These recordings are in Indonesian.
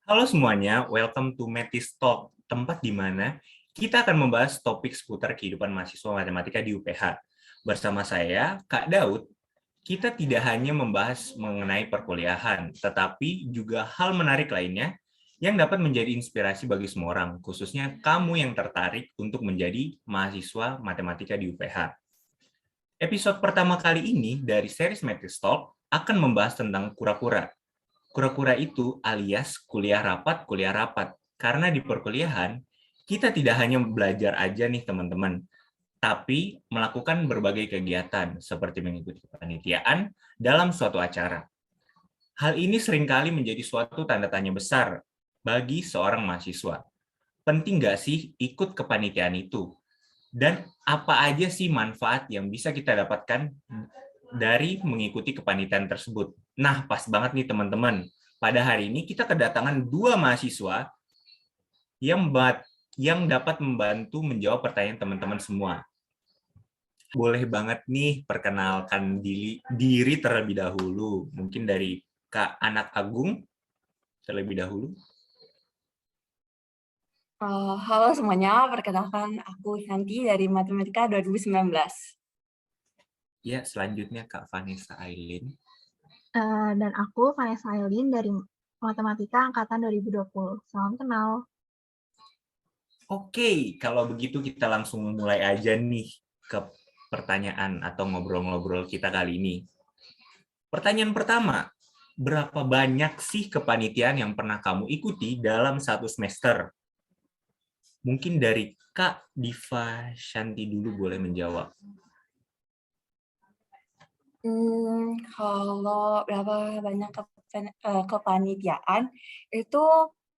Halo semuanya, welcome to Metis Talk, tempat di mana kita akan membahas topik seputar kehidupan mahasiswa matematika di UPH. Bersama saya, Kak Daud, kita tidak hanya membahas mengenai perkuliahan, tetapi juga hal menarik lainnya yang dapat menjadi inspirasi bagi semua orang, khususnya kamu yang tertarik untuk menjadi mahasiswa matematika di UPH. Episode pertama kali ini dari series Metis Talk akan membahas tentang kura-kura. Kura-kura itu alias kuliah rapat, karena di perkuliahan, kita tidak hanya belajar aja nih teman-teman, tapi melakukan berbagai kegiatan, seperti mengikuti kepanitiaan dalam suatu acara. Hal ini seringkali menjadi suatu tanda tanya besar bagi seorang mahasiswa. Penting nggak sih ikut kepanitiaan itu? Dan apa aja sih manfaat yang bisa kita dapatkan dari mengikuti kepanitiaan tersebut? Nah, pas banget nih teman-teman. Pada hari ini kita kedatangan dua mahasiswa yang dapat membantu menjawab pertanyaan teman-teman semua. Boleh banget nih perkenalkan diri terlebih dahulu. Mungkin dari Kak Anak Agung terlebih dahulu. Halo semuanya, perkenalkan aku Santi dari Matematika 2019. Ya, selanjutnya Kak Vanessa Ailin. Dan aku Vanessa Ailin dari Matematika Angkatan 2020. Salam kenal. Oke, kalau begitu kita langsung mulai aja nih ke pertanyaan atau ngobrol-ngobrol kita kali ini. Pertanyaan pertama, berapa banyak sih kepanitiaan yang pernah kamu ikuti dalam satu semester? Mungkin dari Kak Diva Shanti dulu boleh menjawab. Kalau berapa banyak kepanitiaan, itu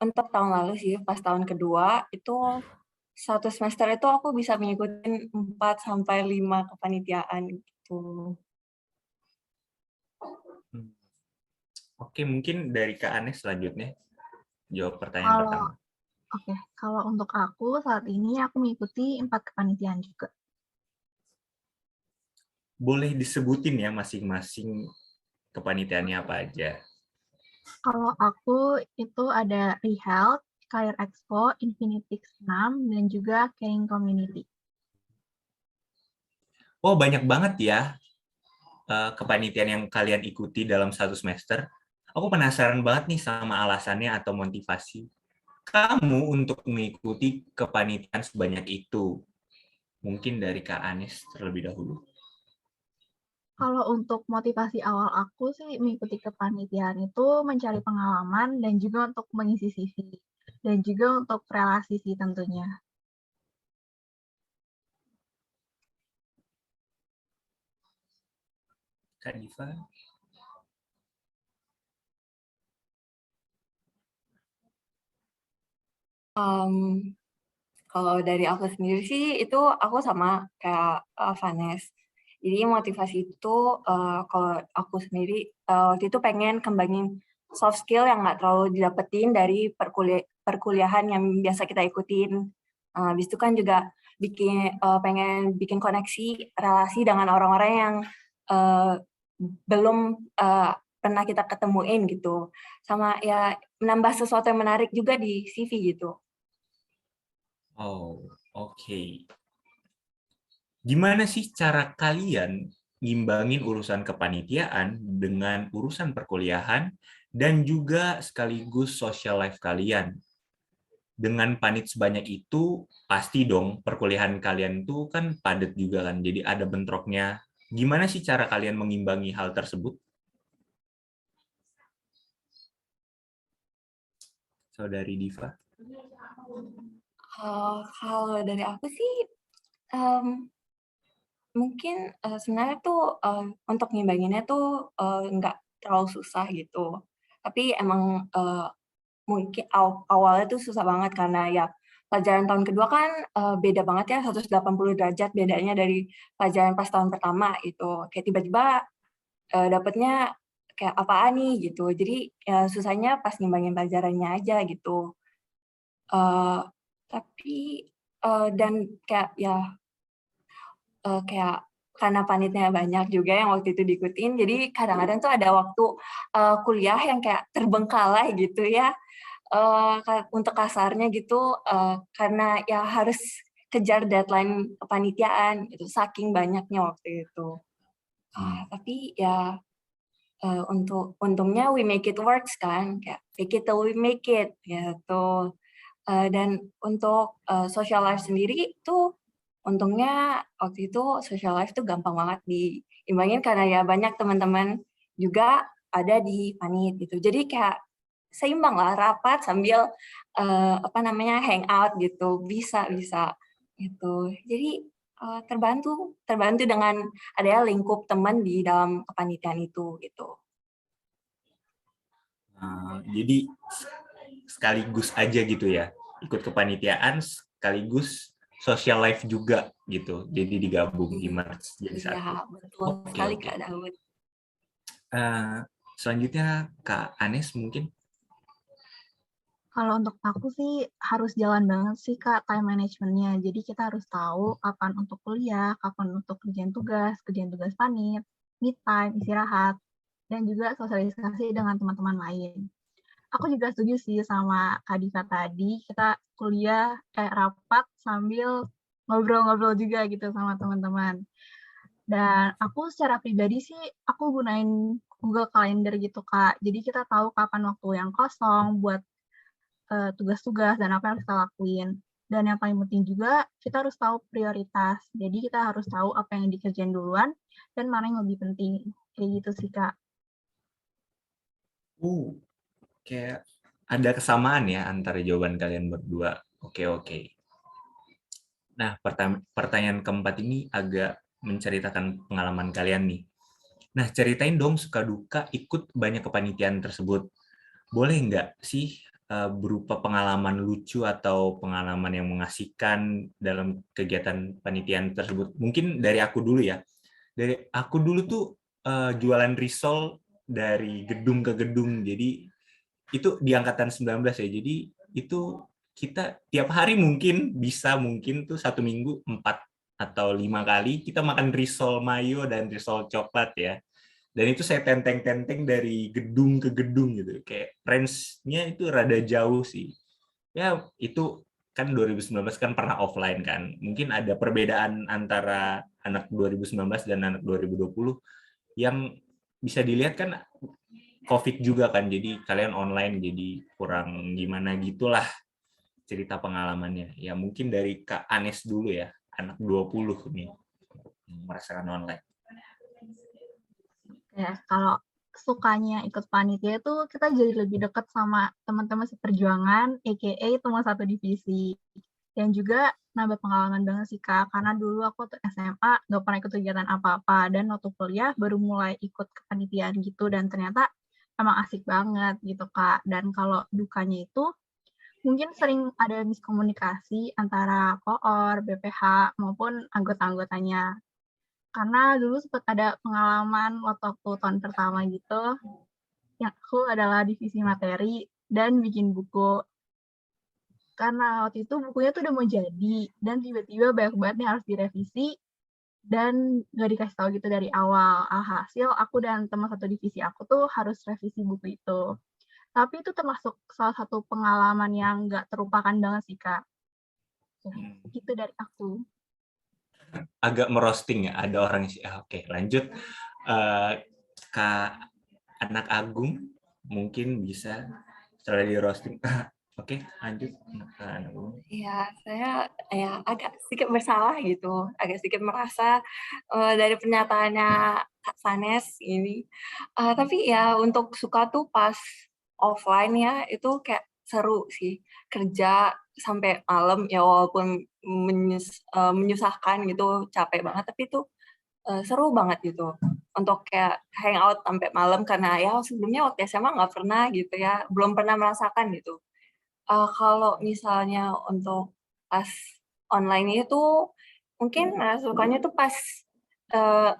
untuk tahun lalu sih, pas tahun kedua, itu satu semester itu aku bisa mengikuti 4-5 kepanitiaan gitu. Oke, mungkin dari Kak Anes selanjutnya jawab pertanyaan pertama. Kalau untuk aku saat ini aku mengikuti 4 kepanitiaan juga. Boleh disebutin ya masing-masing kepanitiaannya apa aja? Kalau aku itu ada Rehealth, Career Expo, Infinitix 6, dan juga Caring Community. Oh, banyak banget ya kepanitiaan yang kalian ikuti dalam satu semester. Aku penasaran banget nih sama alasannya atau motivasi kamu untuk mengikuti kepanitiaan sebanyak itu. Mungkin dari Kak Anis terlebih dahulu. Kalau untuk motivasi awal aku sih mengikuti kepanitiaan itu mencari pengalaman dan juga untuk mengisi CV. Dan juga untuk relasi sih tentunya. Kak Diva. Kalau dari aku sendiri sih, itu aku sama kayak Vanes. Jadi motivasi itu, kalau aku sendiri, waktu itu pengen kembangin soft skill yang nggak terlalu didapetin dari perkuliahan yang biasa kita ikutin. Habis itu kan juga pengen bikin koneksi relasi dengan orang-orang yang belum pernah kita ketemuin gitu. Sama ya menambah sesuatu yang menarik juga di CV gitu. Oh, oke. Gimana sih cara kalian ngimbangin urusan kepanitiaan dengan urusan perkuliahan dan juga sekaligus social life kalian? Dengan panit sebanyak itu, pasti dong perkuliahan kalian tuh kan padat juga kan, jadi ada bentroknya. Gimana sih cara kalian mengimbangi hal tersebut? Saudari Diva. Kalau dari aku sih, mungkin, sebenarnya tuh, untuk ngimbanginnya tuh, nggak terlalu susah gitu. Tapi emang, mungkin awalnya tuh susah banget karena ya pelajaran tahun kedua kan, beda banget ya 180 derajat bedanya dari pelajaran pas tahun pertama gitu. Kayak tiba-tiba, dapetnya kayak apaan nih gitu. Jadi, ya susahnya pas ngimbangin pelajarannya aja gitu. Eee, tapi, dan kayak ya kayak karena panitnya banyak juga yang waktu itu diikutin, jadi kadang-kadang tuh ada waktu, kuliah yang kayak terbengkalai gitu ya, untuk kasarnya gitu, karena ya harus kejar deadline kepanitiaan itu saking banyaknya waktu itu. Tapi ya untuk untungnya we make it works kan, kayak fake it till we make it gitu. Dan untuk social life sendiri itu untungnya waktu itu social life tuh gampang banget diimbangin karena ya banyak teman-teman juga ada di panit gitu. Jadi kayak seimbang lah, rapat sambil hangout gitu, bisa gitu. Jadi terbantu dengan adanya lingkup teman di dalam kepanitiaan itu gitu. Jadi sekaligus aja gitu ya, ikut kepanitiaan sekaligus social life juga gitu, jadi digabung di merge jadi satu. Iya, betul sekali Kak Daud. Selanjutnya Kak Anes mungkin. Kalau untuk aku sih harus jalan banget sih Kak time managementnya. Jadi kita harus tahu kapan untuk kuliah, kapan untuk kerjaan tugas panit, me time, istirahat, dan juga sosialisasi dengan teman-teman lain. Aku juga setuju sih sama Kak Dika tadi, kita kuliah rapat sambil ngobrol-ngobrol juga gitu sama teman-teman. Dan aku secara pribadi sih, aku gunain Google Calendar gitu Kak. Jadi kita tahu kapan waktu yang kosong buat tugas-tugas dan apa yang harus kita lakuin. Dan yang paling penting juga, kita harus tahu prioritas. Jadi kita harus tahu apa yang dikerjain duluan dan mana yang lebih penting. Kayak gitu sih, Kak. Kayak ada kesamaan ya antara jawaban kalian berdua. Oke. Nah, pertanyaan keempat ini agak menceritakan pengalaman kalian nih. Nah, ceritain dong suka duka ikut banyak kepanitiaan tersebut. Boleh nggak sih berupa pengalaman lucu atau pengalaman yang mengasihkan dalam kegiatan panitiaan tersebut? Mungkin dari aku dulu ya. Dari aku dulu tuh jualan risol dari gedung ke gedung. Jadi itu di angkatan 19 ya. Jadi itu kita tiap hari mungkin tuh 1 minggu 4 atau 5 kali kita makan risol mayo dan risol coklat ya. Dan itu saya tenteng-tenteng dari gedung ke gedung gitu. Kayak range-nya itu rada jauh sih. Ya, itu kan 2019 kan pernah offline kan. Mungkin ada perbedaan antara anak 2019 dan anak 2020 yang bisa dilihat kan COVID juga kan. Jadi kalian online jadi kurang gimana gitulah cerita pengalamannya. Ya mungkin dari Kak Anes dulu ya, anak 20 nih merasakan online. Ya, kalau sukanya ikut panitia itu kita jadi lebih dekat sama teman-teman seperjuangan, aka teman satu divisi. Dan juga nambah pengalaman banget sih Kak, karena dulu aku tuh SMA nggak pernah ikut kegiatan apa-apa, dan waktu kuliah baru mulai ikut kepanitiaan gitu, dan ternyata emang asik banget gitu Kak. Dan kalau dukanya itu, mungkin sering ada miskomunikasi antara koor, BPH, maupun anggota-anggotanya. Karena dulu sempat ada pengalaman waktu tahun pertama gitu, yang aku adalah divisi materi dan bikin buku. Karena waktu itu bukunya tuh udah mau jadi, dan tiba-tiba banyak banget yang harus direvisi, dan nggak dikasih tahu gitu dari awal. Alhasil aku dan teman satu divisi aku tuh harus revisi buku itu. Tapi itu termasuk salah satu pengalaman yang nggak terlupakan banget sih, Kak. Itu dari aku. Agak merosting ya, ada orang sih. Oke, lanjut. Kak Anak Agung mungkin bisa setelah di roasting. Oke, lanjut. Ya, saya ya agak sedikit bersalah gitu, agak sedikit merasa dari pernyataannya Kak Sanes ini. Tapi ya untuk suka tuh pas offline ya itu kayak seru sih, kerja sampai malam ya walaupun menyusahkan gitu, capek banget, tapi itu seru banget gitu untuk kayak hangout sampai malam karena ya sebelumnya waktu SMA nggak pernah gitu ya, belum pernah merasakan gitu. Kalau misalnya untuk pas online itu mungkin sukanya tuh pas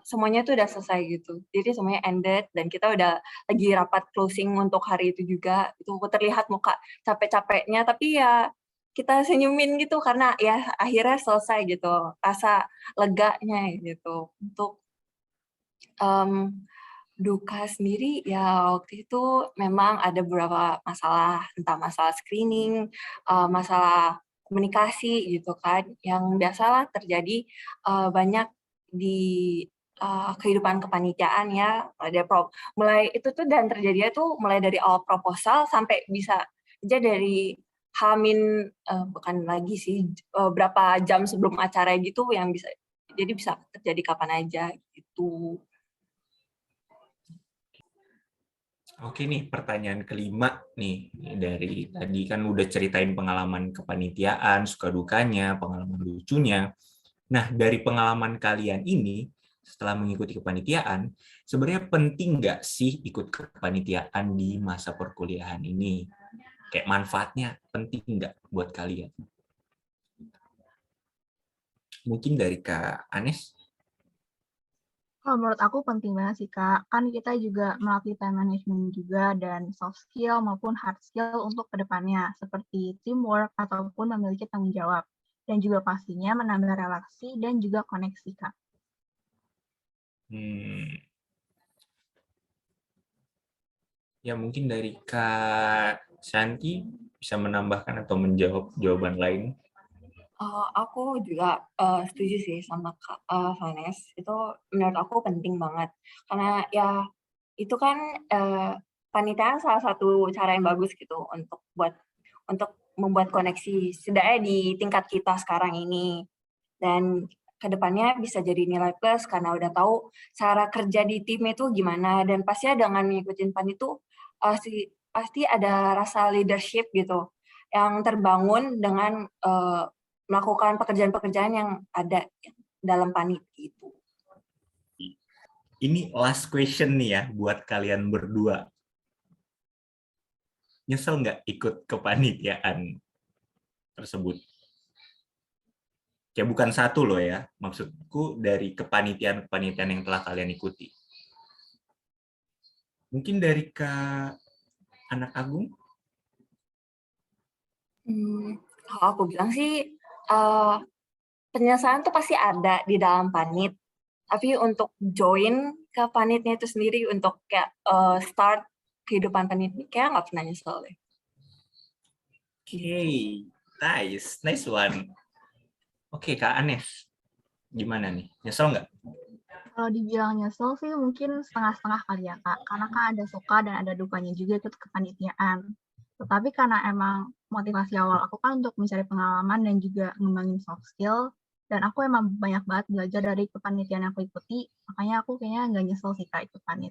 semuanya tuh udah selesai gitu. Jadi semuanya ended dan kita udah lagi rapat closing untuk hari itu juga. Itu terlihat muka capek-capeknya tapi ya kita senyumin gitu karena ya akhirnya selesai gitu. Rasa leganya gitu untuk Duka sendiri ya waktu itu memang ada beberapa masalah, entah masalah screening, masalah komunikasi gitu kan, yang biasalah terjadi banyak di kehidupan kepanitiaan ya. Mulai itu tuh dan terjadinya tuh mulai dari awal proposal sampai bisa aja dari bukan lagi sih berapa jam sebelum acara gitu yang bisa terjadi kapan aja gitu. Oke nih, pertanyaan kelima nih dari tadi kan udah ceritain pengalaman kepanitiaan, suka dukanya, pengalaman lucunya. Nah, dari pengalaman kalian ini setelah mengikuti kepanitiaan, sebenarnya penting nggak sih ikut kepanitiaan di masa perkuliahan ini? Kayak manfaatnya penting nggak buat kalian? Mungkin dari Kak Anes? Kalau menurut aku penting banget sih, Kak. Kan kita juga melatih time management juga dan soft skill maupun hard skill untuk kedepannya, seperti teamwork ataupun memiliki tanggung jawab. Dan juga pastinya menambah relasi dan juga koneksi, Kak. Ya mungkin dari Kak Santi bisa menambahkan atau menjawab jawaban lain. Aku juga setuju sih sama Kak Vanes. Itu menurut aku penting banget. Karena ya itu kan panitiaan salah satu cara yang bagus gitu untuk membuat koneksi setidaknya di tingkat kita sekarang ini. Dan kedepannya bisa jadi nilai plus karena udah tahu cara kerja di tim itu gimana. Dan pasti dengan mengikuti pan itu pasti ada rasa leadership gitu yang terbangun dengan melakukan pekerjaan-pekerjaan yang ada dalam panit itu. Ini last question nih ya buat kalian berdua. Nyesel nggak ikut kepanitiaan tersebut? Kayak bukan satu loh ya, maksudku dari kepanitiaan-kepanitiaan yang telah kalian ikuti. Mungkin dari Kak Anak Agung? Kalau aku bilang sih, penyesalan tuh pasti ada di dalam panit. Tapi untuk join ke panitnya itu sendiri, untuk kayak start kehidupan panit, kayak nggak pernah nyesel deh. Oke, nice one. Oke, Kak Anes, gimana nih? Nyesel nggak? Kalau dibilang nyesel sih mungkin setengah-setengah kali ya, Kak. Karena kan ada suka dan ada dukanya juga ikut kepanitiaan. Tetapi karena emang motivasi awal aku kan untuk mencari pengalaman dan juga ngembangin soft skill, dan aku emang banyak banget belajar dari kepanitiaan yang aku ikuti, makanya aku kayaknya nggak nyesel sih, Kak, ikut panit.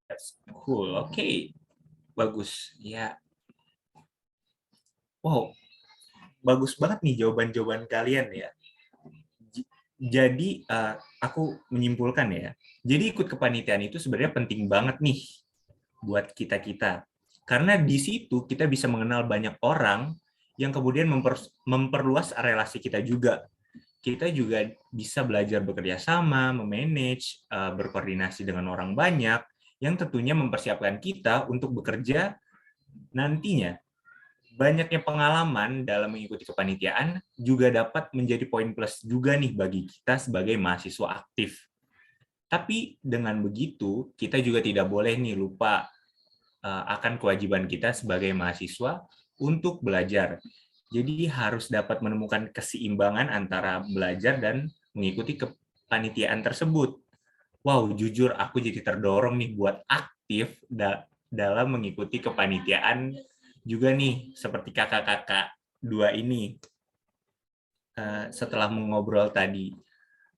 That's cool. Oke, bagus. Ya, wow, bagus banget nih jawaban-jawaban kalian ya. Jadi aku menyimpulkan ya. Jadi ikut kepanitiaan itu sebenarnya penting banget nih buat kita-kita. Karena di situ kita bisa mengenal banyak orang yang kemudian memperluas relasi kita juga. Kita juga bisa belajar bekerja sama, memanage, berkoordinasi dengan orang banyak, yang tentunya mempersiapkan kita untuk bekerja nantinya. Banyaknya pengalaman dalam mengikuti kepanitiaan juga dapat menjadi poin plus juga nih bagi kita sebagai mahasiswa aktif. Tapi dengan begitu, kita juga tidak boleh nih lupa akan kewajiban kita sebagai mahasiswa untuk belajar. Jadi harus dapat menemukan keseimbangan antara belajar dan mengikuti kepanitiaan tersebut. Wow, jujur aku jadi terdorong nih buat aktif dalam mengikuti kepanitiaan juga nih, seperti kakak-kakak dua ini setelah mengobrol tadi.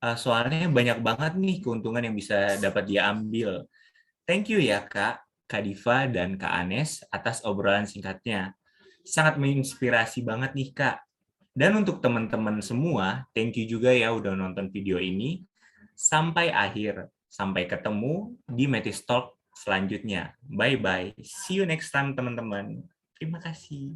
Soalnya banyak banget nih keuntungan yang bisa dapat diambil. Thank you ya Kak Diva dan Kak Anes atas obrolan singkatnya. Sangat menginspirasi banget nih Kak. Dan untuk teman-teman semua, thank you juga ya udah nonton video ini. Sampai akhir. Sampai ketemu di Metis Talk selanjutnya. Bye-bye. See you next time teman-teman. Terima kasih.